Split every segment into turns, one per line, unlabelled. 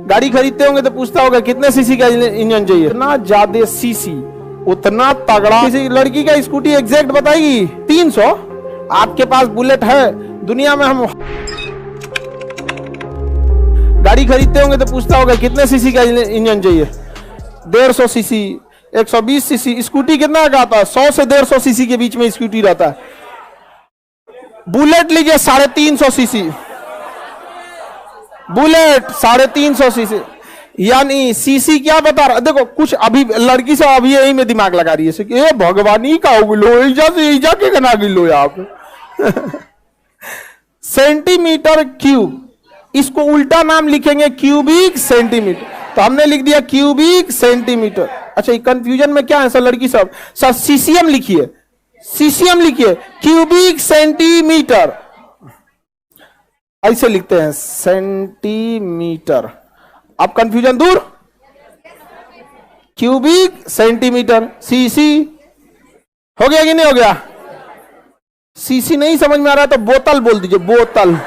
गाड़ी खरीदते होंगे तो पूछता होगा कितने सीसी का इंजन चाहिए। इतना ज्यादा सीसी उतना तगड़ा। किसी लड़की का स्कूटी एग्जैक्ट बताएगी 300। आपके पास बुलेट है, दुनिया में हम गाड़ी खरीदते होंगे तो पूछता होगा कितने सीसी का इंजन चाहिए। 150 सीसी, 120 सीसी। स्कूटी कितना का आता है? 100 से 150 सीसी के बीच में स्कूटी रहता है। बुलेट लीजिए 350 सीसी, बुलेट 350 सीसी। यानी सीसी क्या बता रहा? देखो कुछ अभी लड़की से अभी यही में दिमाग लगा रही है, ये भगवानी का गिलो ईजा से ईजा के गना गिलो आप। सेंटीमीटर क्यूब, इसको उल्टा नाम लिखेंगे क्यूबिक सेंटीमीटर, तो हमने लिख दिया क्यूबिक सेंटीमीटर। अच्छा ये कंफ्यूजन में क्या है सर लड़की सब? सर सीसीएम लिखिए, सीसीएम लिखिए, क्यूबिक सेंटीमीटर ऐसे लिखते हैं सेंटीमीटर। अब कंफ्यूजन दूर। क्यूबिक सेंटीमीटर, सीसी हो गया कि नहीं हो गया? सीसी नहीं समझ में आ रहा है तो बोतल बोल दीजिए, बोतल।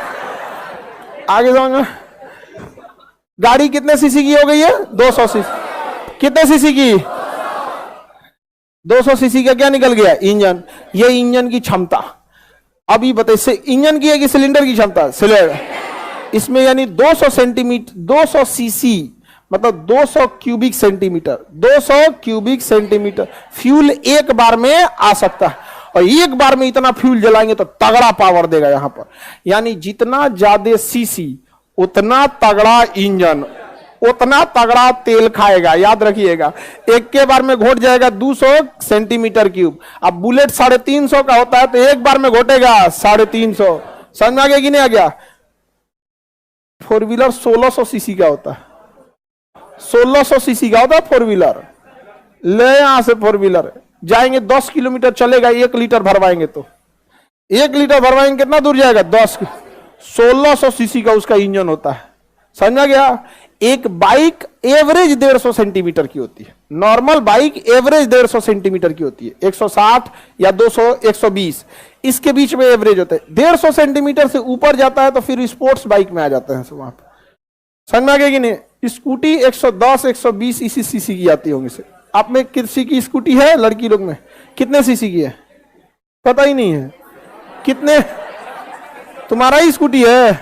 आगे समझ। गाड़ी कितने सीसी की हो गई है? 200 सीसी। कितने सीसी की? 200 सीसी का क्या निकल गया? इंजन। ये इंजन की क्षमता। अभी बताइए इंजन की है कि सिलेंडर की क्षमता? सिलेंडर। इसमें यानी 200 सेंटीमीटर, 200 सीसी मतलब 200 cubic centimetre, 200 cubic centimetre fuel एक बार में आ सकता है। और एक बार में इतना फ्यूल जलाएंगे तो तगड़ा पावर देगा यहां पर। यानी जितना ज्यादा सीसी उतना तगड़ा इंजन, उतना तगड़ा तेल खाएगा। याद रखिएगा, एक के बार में घोट जाएगा 200 सेंटीमीटर क्यूब। अब बुलेट 350 का होता है तो एक बार में घोटेगा 350। समझ में आ गया कि नहीं आ गया? 4 व्हीलर 1600 सीसी का होता है, 1600 सीसी का होता है 4 व्हीलर। ले यहां से 4 व्हीलर जाएंगे 10 किलोमीटर चलेगा, 1 लीटर भरवाएंगे तो 1 लीटर भरवाएंगे कितना दूर जाएगा? 10। 1600 सीसी का उसका इंजन होता है। समझ में गया? एक बाइक एवरेज 150 सेंटीमीटर की होती है, नॉर्मल बाइक एवरेज 150 सेंटीमीटर की होती है, 160 या 200, 120 इसके बीच में एवरेज होता है। 150 सेंटीमीटर से ऊपर जाता है तो फिर स्पोर्ट्स बाइक में आ जाते हैं वहां पर। समझ में आ गया कि नहीं? स्कूटी 110, 120 इसी सीसी की आती होंगी। आप में किसी की स्कूटी है? लड़की लोग में कितने सीसी की है? पता ही नहीं है। कितने? तुम्हारा ही स्कूटी है?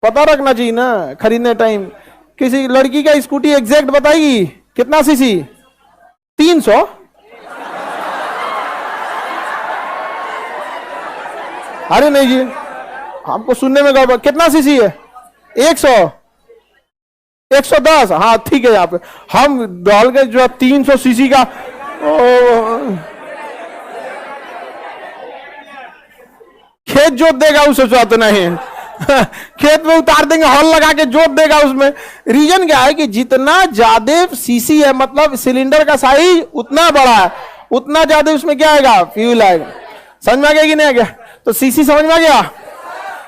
पता रखना चाहिए ना खरीदने टाइम। किसी लड़की का स्कूटी एग्जैक्ट बताएगी कितना सीसी? 300। अरे नहीं जी, हमको सुनने में गड़बड़। कितना सीसी है? 100, 110। हाँ ठीक है। यहाँ पे हम डाल के जो 300 सीसी का खेत जोत देगा उसे चाहते नहीं। खेत में उतार देंगे, हल लगा के जोत देगा उसमें। रीजन क्या है कि जितना ज्यादा सीसी है मतलब सिलेंडर का साइज उतना बड़ा है, उतना ज्यादा उसमें क्या आएगा? फ्यूल आएगा। समझ में आ गया कि नहीं आ गया? तो सीसी समझ में आ गया?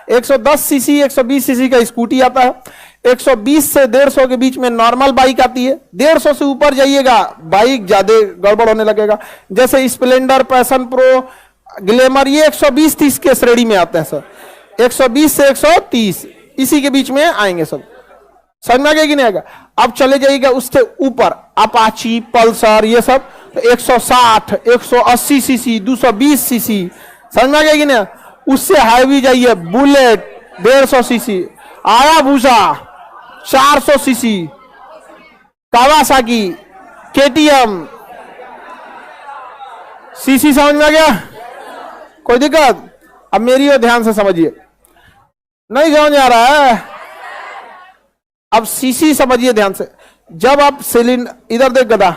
110 सीसी, 120 सीसी का स्कूटी आता है। 120 से 150 के बीच में नॉर्मल बाइक आती है। 150 से ऊपर जाइएगा बाइक ज्यादा गड़बड़ होने लगेगा, जैसे स्प्लेंडर, पैशन प्रो, ग्लैमर, ये 120-30 के श्रेणी में आते हैं सर। 120 से 130 इसी के बीच में आएंगे सब। समझ में आ गया कि नहीं आएगा? अब चले जाइएगा उससे ऊपर, अपाची, पल्सर, ये सब 160, 180 सीसी, 220 सीसी। समझ में आ गया कि नहीं? उससे हाईवी जाइए, बुलेट 150 सीसी, आया भूसा 400 सीसी, कावासाकी, केटीएम। सीसी समझ में आ गया? कोई दिक्कत? अब मेरी और ध्यान से समझिए। नहीं समझ आ रहा है? अब सीसी समझिए ध्यान से। जब आप सिलेंडर, इधर देख गदा,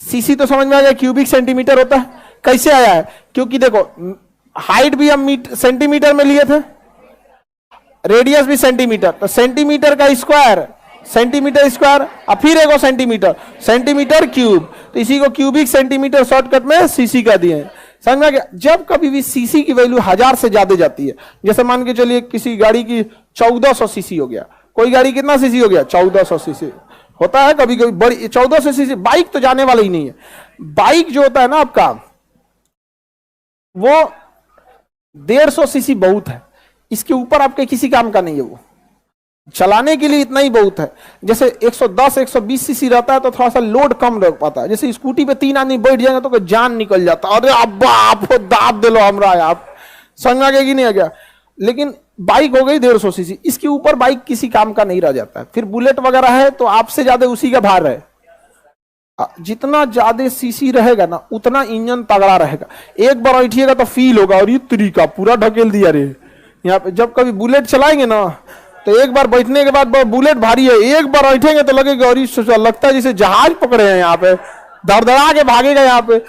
सीसी तो समझ में आ गया क्यूबिक सेंटीमीटर होता है। कैसे आया है? क्योंकि देखो हाइट भी हम सेंटीमीटर में लिए थे, रेडियस भी सेंटीमीटर, तो सेंटीमीटर का स्क्वायर सेंटीमीटर स्क्वायर, और फिर एक सेंटीमीटर, सेंटीमीटर क्यूब, तो इसी को क्यूबिक सेंटीमीटर शॉर्टकट में सीसी का दिए हैं। समझ में आ गया? जब कभी भी सीसी की वैल्यू 1000 से ज्यादा जाती है, जैसे मान के चलिए किसी गाड़ी की 1400 सीसी हो गया, कोई गाड़ी कितना सीसी हो गया? 1400 सीसी होता है कभी कभी बड़ी 1400 सीसी। बाइक तो जाने वाला ही नहीं है। बाइक जो होता है ना आपका, वो 150 सीसी बहुत है, इसके ऊपर आपके किसी काम का नहीं है वो। चलाने के लिए इतना ही बहुत है। जैसे 110 120 सीसी रहता है तो थोड़ा सा लोड कम रख पाता है। जैसे स्कूटी पे 3 आदमी बैठ जाएंगे तो जान निकल जाता है, अरे अब आप दाब दे लो हमरा, आप समझ आ गया कि नहीं आ गया। लेकिन बाइक हो गई 150 सीसी, इसके ऊपर बाइक किसी काम का नहीं रह जाता है। फिर बुलेट वगैरह है तो आपसे ज्यादा उसी का भार है, जितना ज्यादा सीसी रहेगा ना उतना इंजन तगड़ा रहेगा। एक बार बैठिएगा तो फील होगा, और ये तरीका पूरा ढकेल दिया रे। यहाँ पे जब कभी बुलेट चलाएंगे ना तो एक बार बैठने के बाद बुलेट भारी है, एक बार बैठेंगे तो लगेगा और लगता है जैसे जहाज पकड़े हैं, यहाँ पे धड़धड़ा के भागेगा यहाँ पे।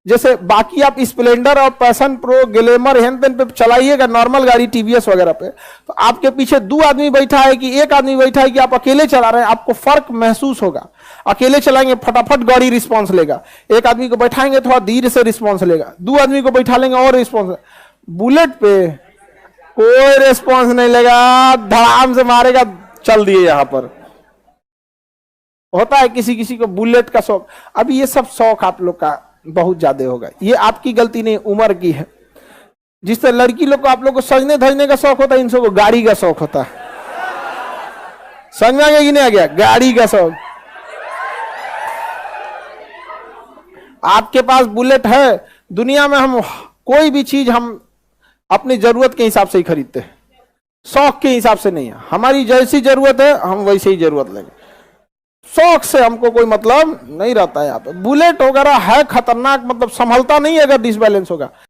जैसे बाकी आप स्प्लेंडर और पैशन प्रो ग्लैमर हेन तेन पे चलाइएगा नॉर्मल गाड़ी टीवीएस वगैरह पे, तो आपके पीछे 2 आदमी बैठा है कि 1 आदमी बैठा है कि आप अकेले चला रहे हैं, आपको फर्क महसूस होगा। अकेले चलाएंगे फटाफट गाड़ी रिस्पॉन्स लेगा, 1 आदमी को बैठाएंगे थोड़ा धीरे से रिस्पॉन्स लेगा, 2 आदमी को बैठा लेंगे और रिस्पॉन्स। बुलेट पे कोई रिस्पॉन्स नहीं लेगा, धड़ाम से मारेगा, चल दिए। यहां पर होता है किसी किसी को बुलेट का शौक। अब ये सब शौक आप लोग का बहुत ज्यादा होगा, ये आपकी गलती नहीं, उम्र की है। जिस तरह लड़की लोग को आप लोग को सजने धजने का शौक होता है, इन सबको गाड़ी का शौक होता है। समझ में आ गया कि नहीं आ गया? गाड़ी का शौक। आपके पास बुलेट है, दुनिया में हम कोई भी चीज हम अपनी जरूरत के हिसाब से ही खरीदते हैं, शौक के हिसाब से नहीं है। हमारी जैसी जरूरत है हम वैसे ही जरूरत लेंगे, शौक से हमको कोई मतलब नहीं रहता है। यहाँ पे बुलेट वगैरह है खतरनाक, मतलब संभलता नहीं है अगर डिसबैलेंस होगा।